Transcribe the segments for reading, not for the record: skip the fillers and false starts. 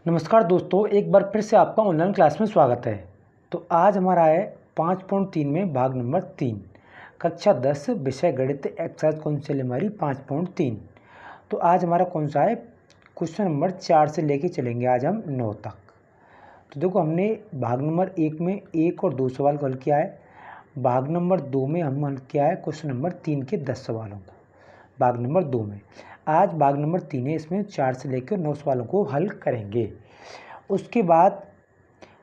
नमस्कार दोस्तों, एक बार फिर से आपका ऑनलाइन क्लास में स्वागत है। तो आज हमारा है 5.3 में भाग नंबर 3, कक्षा 10 विषय गणित एक्सरसाइज कौन सी हमारी 5.3। तो आज हमारा कौन सा है, क्वेश्चन नंबर 4 से लेके चलेंगे आज हम 9 तक। तो देखो, हमने भाग नंबर 1 में 1 और 2 सवाल को हल किया है। भाग नंबर 2 में हम हल किया है क्वेश्चन नंबर 3 के 10 सवालों को भाग नंबर 2 में। आज भाग नंबर 3 है, इसमें 4 से लेकर 9 सवालों को हल करेंगे। उसके बाद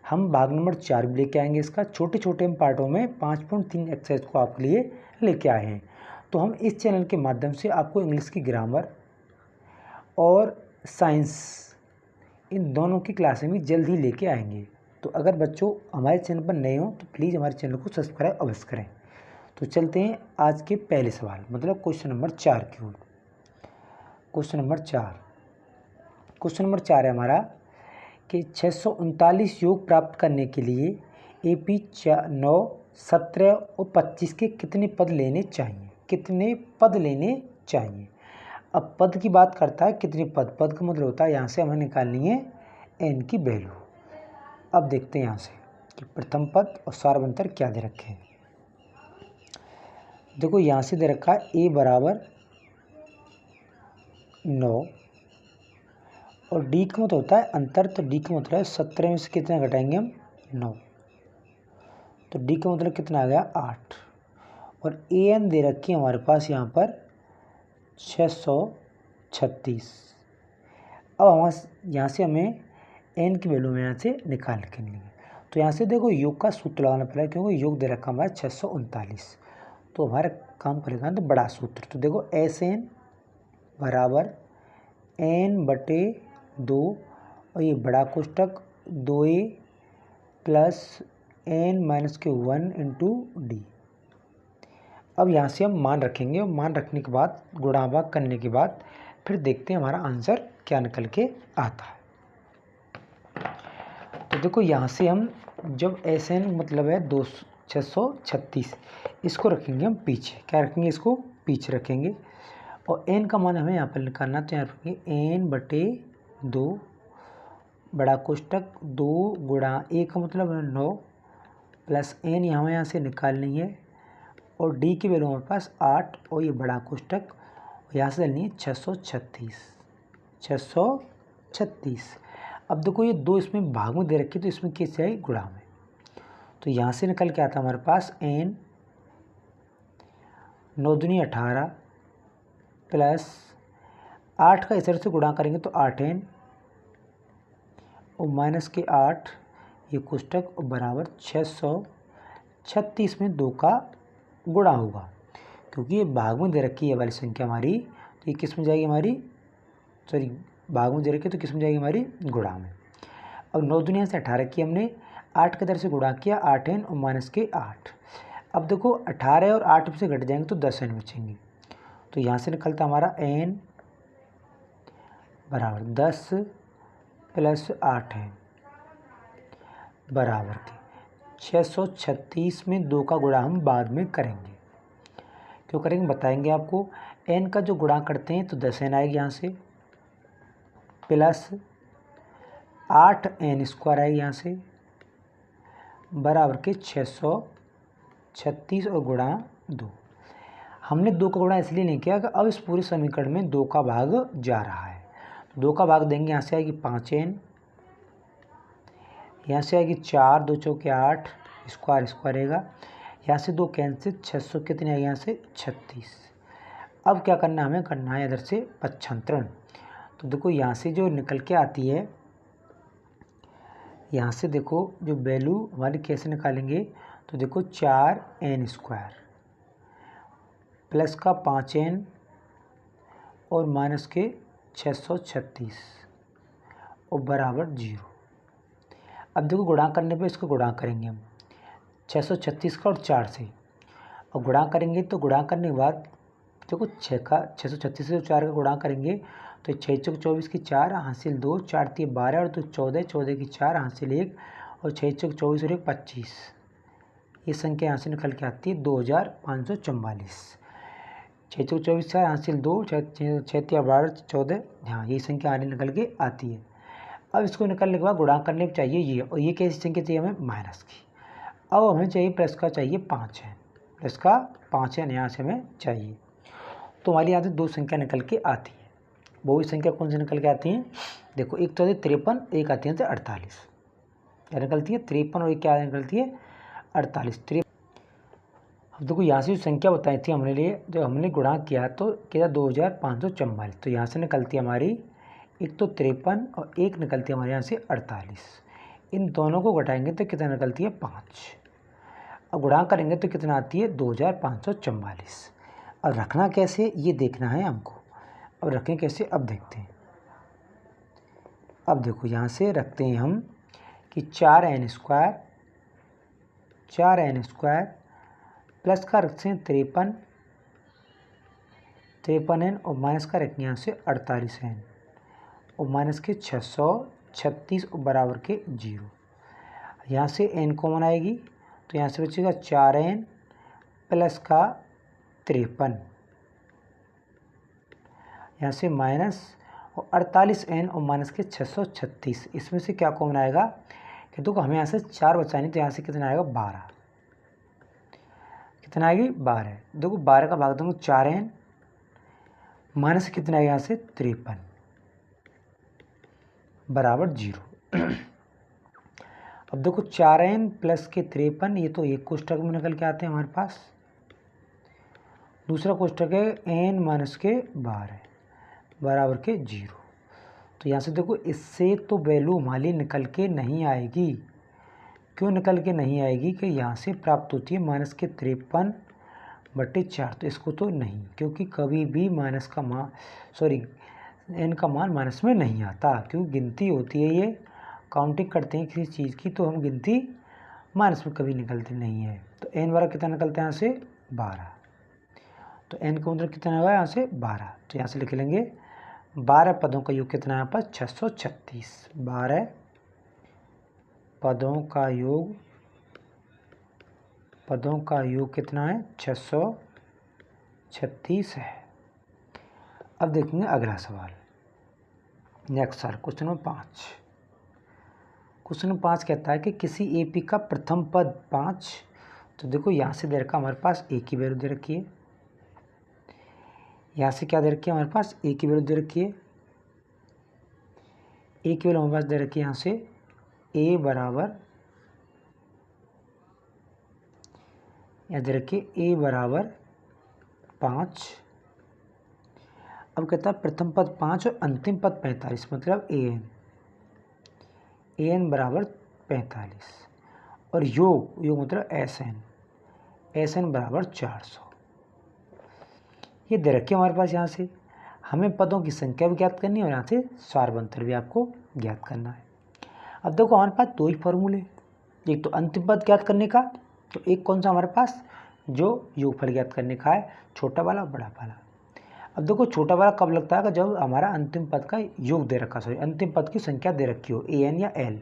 हम भाग नंबर 4 भी लेके आएंगे। इसका छोटे छोटे पार्टों में 5.3 एक्सरसाइज को आपके लिए लेके आए हैं। तो हम इस चैनल के माध्यम से आपको इंग्लिश की ग्रामर और साइंस इन दोनों की क्लासें भी जल्द ही लेके आएंगे। तो अगर बच्चों हमारे चैनल पर नए हो तो प्लीज़ हमारे चैनल को सब्सक्राइब अवश्य करें। तो चलते हैं आज के पहले सवाल, मतलब क्वेश्चन नंबर 4 की ओर। क्वेश्चन नंबर 4 है हमारा कि 639 योग प्राप्त करने के लिए AP 9, 17 और 25 के कितने पद लेने चाहिए। अब पद की बात करता है, कितने पद का मतलब होता है यहाँ से हमें निकालनी है n की वैल्यू। अब देखते हैं यहाँ से कि प्रथम पद और सार्वंतर क्या दे रखे हैं। देखो, यहाँ से दे रखा है a बराबर 9 और d का मतलब होता है अंतर, तो d का मतलब है 17 में से कितना घटाएंगे हम 9, तो d का मतलब कितना आ गया 8। और an दे रखी है हमारे पास यहाँ पर 636। अब हमारे यहाँ से हमें n की वैल्यू में यहाँ से निकाल के लिए, तो यहाँ से देखो योग का सूत्र लगाना पड़ेगा, क्योंकि योग दे रखा हमारा 639। तो हमारा काम करेगा तो बड़ा सूत्र, तो देखो SN बराबर n/2 और ये बड़ा कोष्टक 2a plus n-1 into D. अब यहाँ से हम मान रखेंगे और मान रखने के बाद गुणा भाग करने के बाद फिर देखते हैं हमारा आंसर क्या निकल के आता है। तो देखो, यहाँ से हम जब SN मतलब है 636, इसको रखेंगे हम पीछे, क्या रखेंगे, इसको पीछे रखेंगे। और n का मान हमें यहाँ पर निकालना, तो यहाँ रखेंगे n/2 बड़ा कोष्टक 2 गुणा a का मतलब है 9 प्लस n यहाँ से निकालनी है और d की वैल्यू हमारे पास 8 और ये बड़ा कोष्टक यहाँ से डालनी है 636। अब देखो, ये 2 इसमें भाग में दे रखी, तो इसमें कैसे आई गुणा में, तो यहाँ से निकल के आता हमारे पास n 9 दूनी 18 प्लस 8 का इधर से गुणा करेंगे तो 8n और माइनस के 8 ये कोष्टक और बराबर 636 में 2 का गुणा होगा, क्योंकि ये भाग में दे रखी है वाली संख्या हमारी, तो ये किस में जाएगी हमारी, भाग में दे रखी है तो किस में जाएगी हमारी गुणा में। अब 9 दुनिया से 18 की हमने 8 के इधर से गुणा किया 8n और माइनस के 8। अब देखो 18 और 8 से घट जाएंगे तो 10n बचेंगे, तो यहाँ से निकलता हमारा n बराबर 10 प्लस 8n बराबर के 636 में 2 का गुणा हम बाद में करेंगे। क्यों करेंगे बताएंगे आपको। n का जो गुणा करते हैं तो 10n आएगी यहाँ से, प्लस 8n² आएगी यहाँ से, बराबर के 636 और गुणा 2। हमने 2 का गुणा इसलिए नहीं किया कि अब इस पूरे समीकरण में 2 का भाग जा रहा है, 2 का भाग देंगे, यहाँ से आएगी 5n, यहाँ से आएगी 4 2 चौके 8 स्क्वायर रहेगा, यहाँ से 2 कैंसिल 600 कितने आएगी यहाँ से 36। अब क्या करना है, हमें करना है इधर से पक्षांतरण। तो देखो, यहाँ से जो निकल के आती है, यहाँ से देखो जो वैल्यू हमारी कैसे निकालेंगे, तो देखो 4n² प्लस का 5n और माइनस के 636 और बराबर 0। अब देखो गुणा करने पे इसको गुणा करेंगे हम 636 का और 4 से, और गुणा करेंगे तो गुणा करने के बाद देखो 636 से 4 का गुणा करेंगे तो 6 चौक 24 की 4 हासिल 2 4 3 12 और 2 14 14 की 4 हासिल 1 और 6 चौक 24 और 1 25। ये संख्या यहाँ से निकल के आती है 2544। 6 चौक 24 4 हासिल 2 6 3 12 14, हाँ ये संख्या आने निकल के आती है। अब इसको निकालने के बाद गुणांक करने को चाहिए ये, और ये कैसी संख्या चाहिए हमें माइनस की। अब हमें चाहिए प्लस का चाहिए 5 है, प्लस का 5 है यहाँ से हमें चाहिए। तो हमारी यहाँ से दो संख्या निकल के आती है। वो भी संख्या कौन सी निकल के आती हैं, देखो एक तो आती है 53, एक आती है 48। क्या निकलती है 53 और एक क्या निकलती है 48। अब देखो यहाँ से जो संख्या बताई थी हमने लिए, जब हमने गुणा किया तो किया 2544। तो यहाँ से निकलती है हमारी एक तो 53 और एक निकलती है हमारे यहाँ से 48। इन दोनों को घटाएंगे तो कितना निकलती है 5। अब गुणा करेंगे तो कितना आती है 2544। अब रखना कैसे ये देखना है हमको। अब रखें कैसे, अब देखते हैं। अब देखो यहाँ से रखते हैं हम कि 4n स्क्वायर प्लस का रखते हैं 53n और माइनस का रखेंगे यहाँ से 48n और माइनस के 636 और बराबर के 0। यहाँ से n कॉमन आएगी तो यहाँ से बचेगा 4n प्लस का 53, यहाँ से माइनस और 48n और माइनस के 636। इसमें से क्या कॉमन आएगा कि देखो हमें यहाँ से 4 बचानी, तो यहाँ से कितना आएगा 12। कितना आएगी 12। देखो 12 का भाग दूँगा 4n माइनस कितना आएगा यहाँ से 53 बराबर 0। अब देखो 4n प्लस के 53, ये तो एक कोष्ठक में निकल के आते हैं हमारे पास। दूसरा कोष्ठक है n माइनस के 12 बराबर के 0। तो यहाँ से देखो इससे तो वैल्यू हमारी निकल के नहीं आएगी। क्यों निकल के नहीं आएगी कि यहाँ से प्राप्त होती है माइनस के 53/4। तो इसको तो नहीं, क्योंकि कभी भी माइनस का मान n का मान माइनस में नहीं आता, क्योंकि गिनती होती है, ये काउंटिंग करते हैं किसी चीज़ की, तो हम गिनती माइनस में कभी निकलती नहीं है। तो n बराबर कितना निकलता है यहाँ से 12। तो n का मतलब कितना होगा यहाँ से 12। तो यहाँ से लिख लेंगे 12 पदों का योग कितना है यहाँ पर 636। 12 पदों का योग कितना है 636 है। अब देखेंगे अगला सवाल। नेक्स्ट सवाल क्वेश्चन नंबर 5। क्वेश्चन नंबर 5 कहता है कि किसी एपी का प्रथम पद 5। तो देखो यहाँ से दे रखा हमारे पास ए की वैल्यू दे रखी है, यहाँ से क्या दे रखी है हमारे पास ए की वैल्यू दे रखी है। ए की वैल्यू हमारे पास दे रखी है यहाँ से ए बराबर, यहाँ दे रखी है ए बराबर 5। अब कहता है प्रथम पद 5 और अंतिम पद 45, मतलब an बराबर 45 और योग मतलब sn बराबर 400। ये दे रखे हमारे पास। यहाँ से हमें पदों की संख्या भी ज्ञात करनी है और यहाँ से सारवंतर भी आपको ज्ञात करना है। अब देखो हमारे पास दो ही फॉर्मूले, एक तो अंतिम पद ज्ञात करने का, तो एक कौन सा हमारे पास जो योगफल ज्ञात करने का है, छोटा वाला बड़ा वाला। अब देखो छोटा वाला कब लगता है, जब हमारा अंतिम पद का योग दे रखा, अंतिम पद की संख्या दे रखी हो an या l।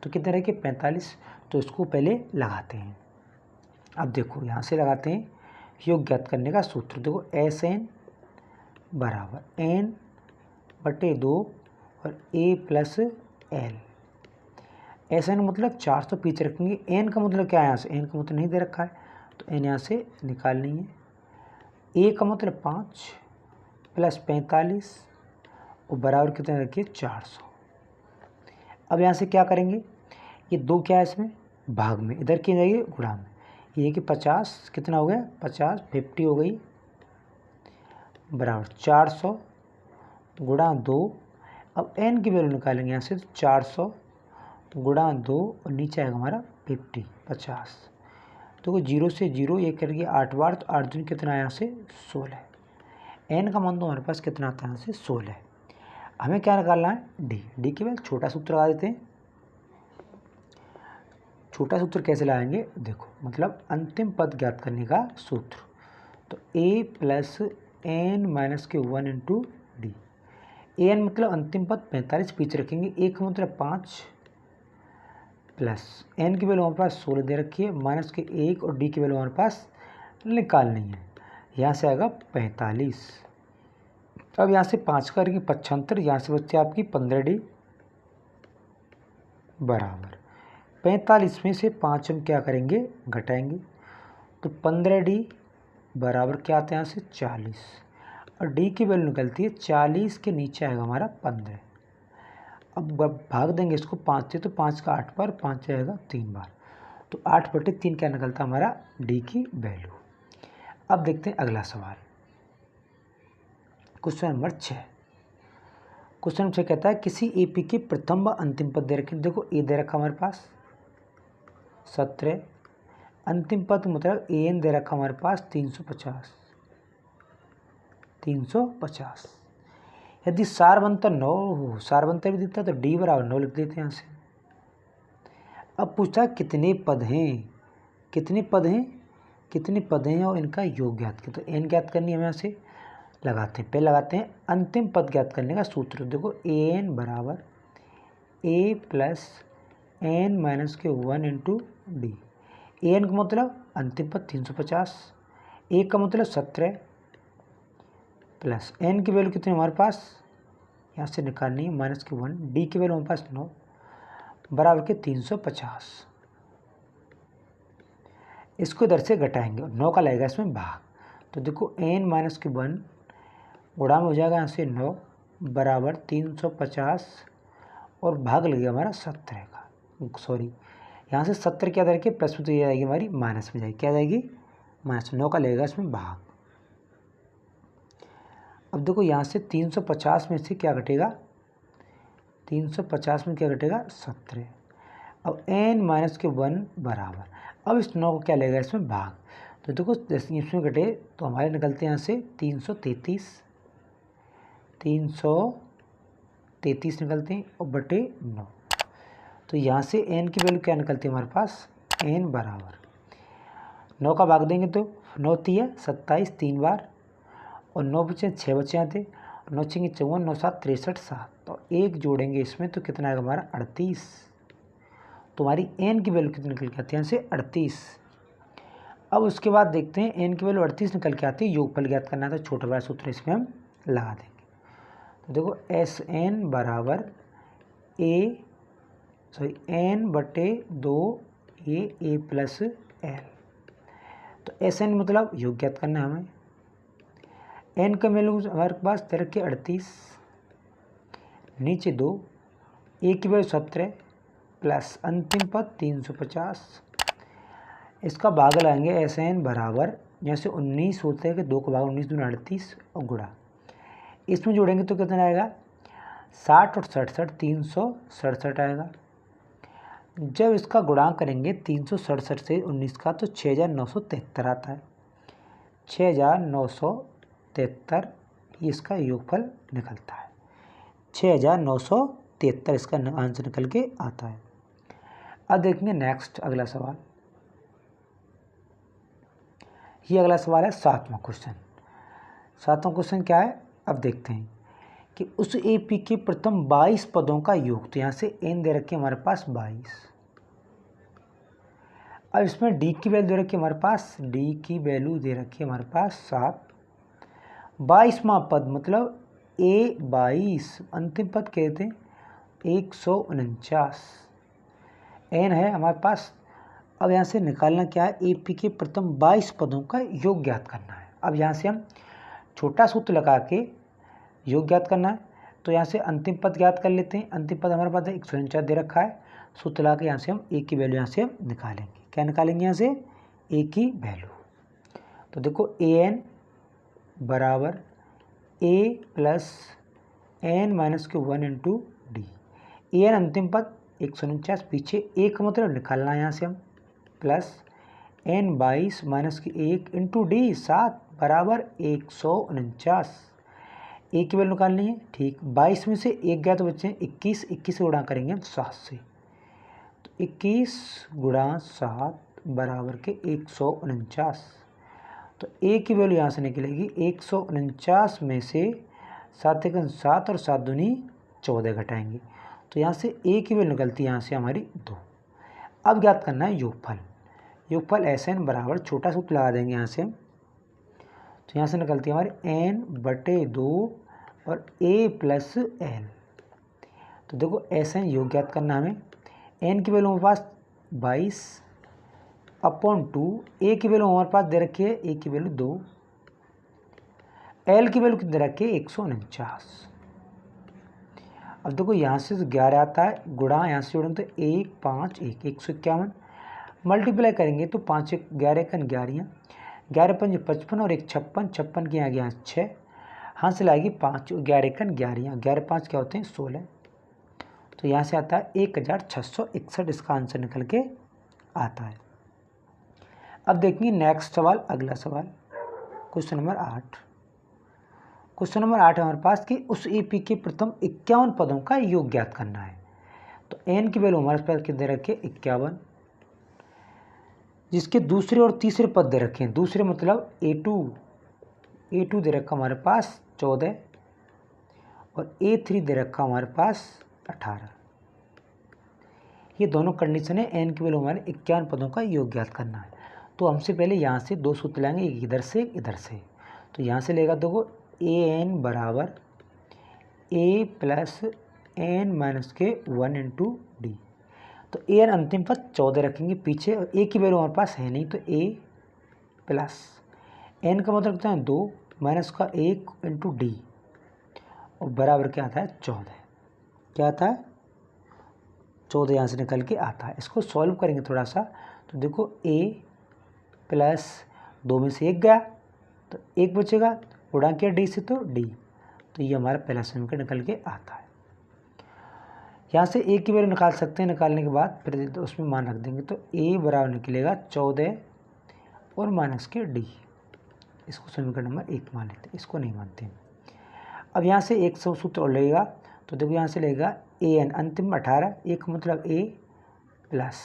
तो कितने रखे 45। तो इसको पहले लगाते हैं। अब देखो यहाँ से लगाते हैं योग ज्ञात करने का सूत्र। देखो sn बराबर n/2 और a प्लस l। sn मतलब 400 पीछे रखेंगे, n का मतलब क्या है, यहाँ से n का मतलब नहीं दे रखा है, तो n यहाँ से निकालनी है। a का मतलब 5 प्लस 45 और बराबर कितने रखिए 400। अब यहाँ से क्या करेंगे, ये दो क्या है इसमें भाग में, इधर की जाइए गुणा में। ये कि 50 कितना हो गया 50 हो गई बराबर 400 गुणा 2। अब n की वैल्यू निकालेंगे यहाँ से, तो 400 गुणा 2 और नीचे आएगा हमारा 50। तो 0 से 0 ये करके 8 बार, तो 8 दूनी कितना है यहाँ से 16। n का मान तो हमारे पास कितना आता है यहाँ से 16। हमें क्या निकालना है डी के बाद छोटा सूत्र लगा देते हैं। छोटा सूत्र कैसे लगाएंगे, देखो मतलब अंतिम पद ज्ञात करने का सूत्र। तो a प्लस n माइनस के 1 इंटू डी। an मतलब अंतिम पद 45 पीछे रखेंगे, a का मतलब 5 प्लस n की वैल्यू हमारे पास 16 दे रखी है, माइनस के 1 और d की वैल्यू हमारे पास निकालनी है। यहाँ से आएगा 45। अब यहाँ से 5 करेंगे 75, यहाँ से बच्चे आपकी 15d बराबर 45 में से 5 हम क्या करेंगे, घटाएंगे। तो 15D बराबर क्या आता है यहाँ से 40, और D की वैल्यू निकलती है 40 के नीचे आएगा हमारा 15। अब भाग देंगे इसको 5 से, तो 5 का 8 बार, 5 आएगा 3 बार, तो 8/3 क्या निकलता है हमारा D की वैल्यू। अब देखते हैं अगला सवाल, क्वेश्चन नंबर 6। क्वेश्चन नंबर 6 कहता है किसी एपी के प्रथम व अंतिम पद दे रखे। देखो ए दे रखा हमारे पास 17, अंतिम पद मतलब एन दे रखा हमारे पास 350। यदि सारवंतर 9 हो, सारवंतर भी देता है तो डी बराबर 9 लिख देते हैं यहाँ से। अब पूछा कितने पद हैं, कितने पद हैं और इनका योग ज्ञात किया। तो एन ज्ञात करनी है, हमें यहाँ से लगाते हैं, पहले लगाते हैं अंतिम पद ज्ञात करने का सूत्र। देखो एन बराबर ए प्लस एन माइनस के 1 इंटू डी। एन का मतलब अंतिम पद 350, ए का मतलब 17 प्लस एन की वैल्यू कितनी हमारे पास यहाँ से निकालनी है माइनस के 1, डी की वैल्यू हमारे पास 9 बराबर के 350। इसको इधर से घटाएंगे, 9 का लगेगा इसमें भाग। तो देखो एन माइनस के 1 गुणा में हो जाएगा यहाँ से 9 बराबर 350, और भाग लगेगा हमारा 17 का, सॉरी यहाँ से 70 क्या करके प्लस में तो ये आएगी हमारी माइनस में जाएगी, क्या जाएगी माइनस, 9 का लगेगा इसमें भाग। अब देखो यहाँ से 350 में से क्या घटेगा, 350 में क्या घटेगा 17। अब n माइनस के 1 बराबर, अब इस 9 को क्या लगेगा इसमें भाग। तो देखो जैसे इसमें घटे तो हमारे निकलते हैं यहाँ से 333 निकलते हैं और बटे 9। तो यहाँ से n की वैल्यू क्या निकलती है हमारे पास, n बराबर 9 का भाग देंगे तो 9 3 27 3 बार, और 9 बचे 6 बचे आते, 9 6 54, 9 7 63 7, तो 1 जोड़ेंगे इसमें तो कितना आएगा हमारा 38। तो हमारी n की वैल्यू कितनी निकल के आती है यहाँ से 38। अब उसके बाद देखते हैं n की वैल्यू 38 निकल के आती है, योगफल ज्ञात करना था, छोटा बड़ा सूत्र इसमें हम लगा देंगे। तो देखो SN बराबर n बटे 2 a प्लस l। तो SN मतलब योग ज्ञात करना है हमें, n का वैल्यू हमारे पास तरह के 38 नीचे 2, a की वैल्यू 17 प्लस अंतिम पद 350। इसका भाग लगाएंगे SN बराबर जैसे 19 होते हैं कि 2 का भाग 19 दूनी 38 और गुणा, इसमें जोड़ेंगे तो कितना आएगा 60 और 67 367 आएगा। जब इसका गुणांक करेंगे 367 से 19 का तो 6973 आता है, 6973 ये इसका योगफल निकलता है, 6973 इसका आंसर निकल के आता है। अब देखेंगे नेक्स्ट अगला सवाल, ये अगला सवाल है 7वां क्वेश्चन। 7वां क्वेश्चन क्या है, अब देखते हैं कि उस एपी के प्रथम 22 पदों का योग। तो यहाँ से n दे रखे हमारे पास 22, अब इसमें d की वैल्यू दे रखी है हमारे पास, d की वैल्यू दे रखी है हमारे पास 7। 22वां पद मतलब A22, अंतिम पद कहते हैं 149, n है हमारे पास। अब यहाँ से निकालना क्या है, एपी के प्रथम 22 पदों का योग ज्ञात करना है। अब यहाँ से हम छोटा सूत्र लगा के योग ज्ञात करना है, तो यहाँ से अंतिम पद ज्ञात कर लेते हैं। अंतिम पद हमारे पास 149 दे रखा है, सूत्र लगा के यहाँ से हम ए की वैल्यू यहाँ से हम निकालेंगे। क्या निकालेंगे यहाँ से, ए की वैल्यू। तो देखो an बराबर a प्लस n माइनस के 1 इंटू डी। an अंतिम पद 149, पीछे a का मतलब निकालना है यहाँ से हम, प्लस n 22 माइनस की 1 इंटू डी 7 बराबर 149। ए की वैल्यू निकालनी है, ठीक। 22 में से 1 गया तो बच्चे 21, 21 से गुणा करेंगे हम 7 से, तो 21 गुणा 7 बराबर के 149। तो ए की वैल्यू यहाँ से निकलेगी 149 में से 7 1 7 और 7 दूनी 14 घटाएंगे, तो यहाँ से ए की वैल्यू निकलती है यहाँ से हमारी 2। अब ज्ञात करना है योगफल। योगफल SN बराबर छोटा सूत्र लगा देंगे यहाँ से, तो यहाँ से निकलती है हमारी n बटे 2 और a प्लस l। तो देखो SN योग ज्ञात करना हमें, एन की वैल्यू हमारे पास 22/2, ए की वैल्यू हमारे पास दे रखी है, ए की वैल्यू 2, एल की वैल्यू कितनी दे रखी है 149। अब देखो यहाँ से 11 आता है, गुणा यहाँ से जोड़ेंगे तो 1 5 1 151, मल्टीप्लाई करेंगे तो 5 1 11 का 11, 11 5 55 और 1 56, 56 की आगे यहाँ 6, हासिल आएगी 5 11 का 11, 11 5 क्या होते हैं 16। तो यहाँ से आता है 1661, इसका आंसर निकल के आता है। अब देखिए नेक्स्ट सवाल, अगला सवाल क्वेश्चन नंबर 8। क्वेश्चन नंबर 8 हमारे पास कि उस एपी के प्रथम 51 पदों का योग ज्ञात करना है। तो एन की वैल्यू हमारे पास कितने रखे 51, जिसके दूसरे और तीसरे पद दे रखे हैं, दूसरे मतलब A2 दे रखा हमारे पास 14 और A3 दे रखा हमारे पास 18। ये दोनों कंडीशन है, एन की वैल्यू हमारे 51 पदों का योग ज्ञात करना है। तो हमसे पहले यहाँ से 2 सूत्र लाएंगे, एक इधर से एक इधर से। तो यहाँ से लेगा देखो एन बराबर ए प्लस एन माइनस के 1 इंटू डी। तो एन अंतिम पद 14 रखेंगे पीछे, और ए की वैल्यू हमारे पास है नहीं, तो ए प्लस एन का मतलब कितना है 2 माइनस का 1 इंटू डी, और बराबर क्या आता है 14। क्या आता है 14 यहाँ से निकल के आता है। इसको सॉल्व करेंगे थोड़ा सा, तो देखो a प्लस 2 में से 1 गया तो 1 बचेगा, गुणा किया d से तो d, तो ये हमारा पहला समीकरण निकल के आता है। यहाँ से a की वैल्यू निकाल सकते हैं, निकालने के बाद फिर तो उसमें मान रख देंगे, तो a बराबर निकलेगा 14 और माइनस के d। इसको समीकरण नंबर 1 मान लेते हैं, इसको नहीं मानते। अब यहाँ से एक सूत्र और लगेगा, तो देखो यहाँ से लगेगा एन अंतिम 18, ए का मतलब ए प्लस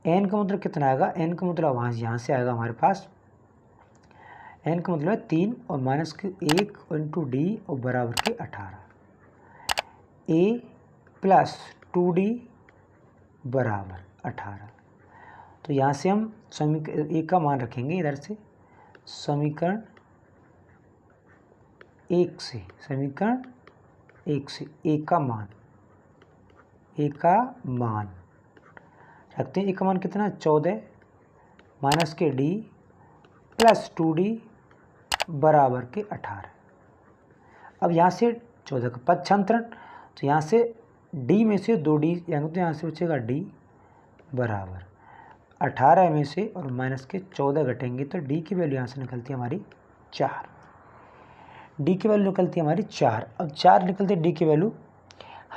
एन का मतलब कितना आएगा, एन का मतलब वहाँ यहाँ से आएगा हमारे पास, एन का मतलब है 3 और माइनस के 1 इंटू डी और बराबर के 18, ए प्लस 2d बराबर 18। तो यहाँ से हम समीकरण ए का मान रखेंगे इधर से, समीकरण 1 से, समीकरण 1 से ए का मान रखते हैं। ए का मान कितना 14 माइनस के डी प्लस 2d बराबर के 18। अब यहाँ से 14 का पक्षांतरण, तो यहाँ से d में से 2d यानी तो यहाँ से बचेगा d बराबर 18 में से और माइनस के 14 घटेंगे, तो d की वैल्यू यहाँ से निकलती है हमारी 4। d की वैल्यू निकलती है हमारी 4। अब 4 निकलते d की वैल्यू,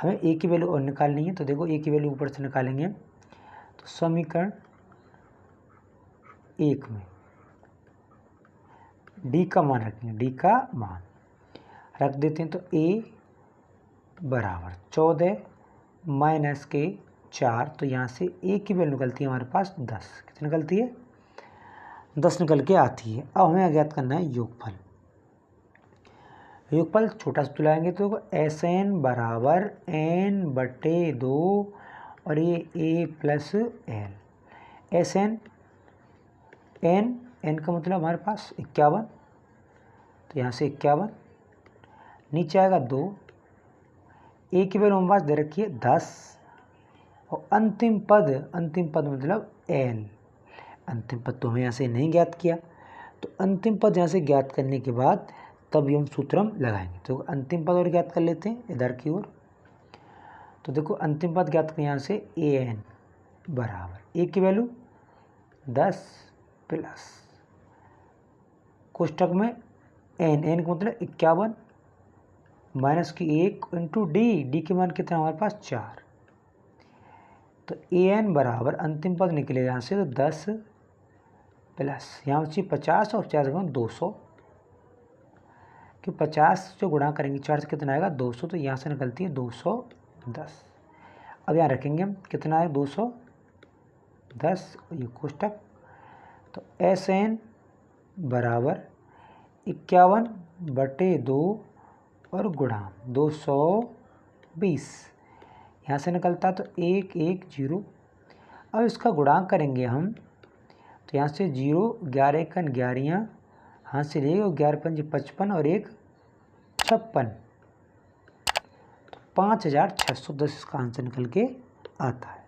हमें a की वैल्यू और निकालनी है। तो देखो a की वैल्यू ऊपर से निकालेंगे, तो समीकरण 1 में d का मान रखेंगे, d का मान रख देते हैं, तो a बराबर 14 माइनस के 4, तो यहाँ से a की वैल्यू निकलती है हमारे पास 10। कितनी निकलती है 10 निकल के आती है। अब हमें ज्ञात करना है योगफल। योगफल छोटा सा लाएंगे तो एस एन बराबर एन बटे 2 और ये A plus L. S N N का मतलब हमारे पास 51, तो यहाँ से 51 नीचे आएगा 2, ए की वैल्यू हमारे पास दे रखी है 10 और अंतिम पद मतलब एल। अंतिम पद तो हमें यहाँ से नहीं ज्ञात किया, तो अंतिम पद यहाँ से ज्ञात करने के बाद तब हम सूत्र हम लगाएंगे। तो अंतिम पद और ज्ञात कर लेते हैं इधर की ओर। तो देखो अंतिम पद ज्ञात करें यहाँ से ए एन बराबर ए की वैल्यू 10 प्लस कोष्टक में एन का मतलब 51 माइनस की 1 इंटू डी के मान कितना हमारे पास 4। तो ए एन बराबर अंतिम पद निकलेगा यहाँ से, तो 10 प्लस यहाँ बची 50 और 50 200, कि 50 जो गुणा करेंगे 4 से कितना आएगा 200, तो यहाँ से निकलती है 210। अब यहाँ रखेंगे हम कितना है 210 ये कोष्टक, तो एस एन बराबर 51 बटे 2 और गुणा 220, यहाँ से निकलता तो 1 1 0। अब इसका गुणा करेंगे हम, तो यहाँ से 0 11 का 11 हाथ से ले, 11 पंजे 55 और 1 56, तो 5610 इसका आंसर निकल के आता है।